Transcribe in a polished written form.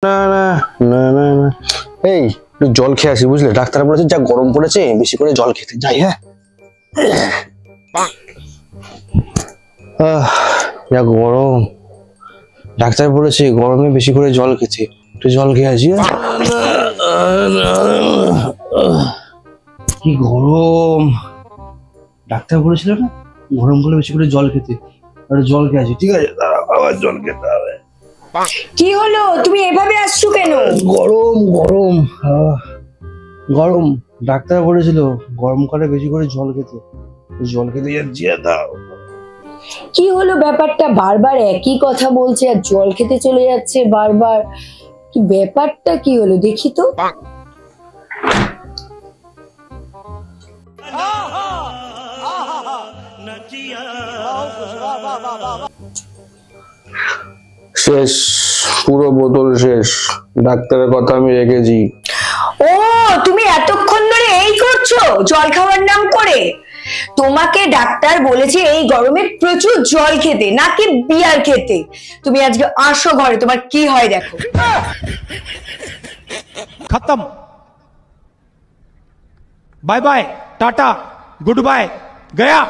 না না না না না এই একটু জল খেয়ে আসি বুঝলে, ডাক্তার বলেছে যা গরম পড়েছে বেশি করে জল খেতে যাই। হ্যাঁ যা গরম, ডাক্তার বলেছে গরমে বেশি করে জল খেতে, একটু জল খেয়ে আসি। কি গরম, ডাক্তার বলেছিল না গরম করে বেশি করে জল খেতে, আর জল খেয়ে আসি। ঠিক আছে দাঁড়াও, আবার জল খেতে হবে। কি হলো, তুমি এভাবে আসছো কেন? গরম গরম গরম, ডাক্তার বলেছিল গরম করে বেশি করে জল খেতে, জল খেতে যাচ্ছি। দাও কি হলো ব্যাপারটা, বারবার একই কথা বলছে আর জল খেতে চলে যাচ্ছে বারবার। কি ব্যাপারটা কি হলো দেখি তো। শেষ, পুরো বোতল শেষ, ডাক্তারের কথা আমি রেখেছি। ও, তুমি এতক্ষণ ধরে এই করছো জল খাওয়ার নাম করে? তোমাকে ডাক্তার বলেছে এই গরমে প্রচুর জল খেতে, নাকি বিয়ার খেতে। তুমি আজকে আসো ঘরে, তোমার কি হয় দেখো। खत्म। Bye bye, ta-ta, goodbye, गया।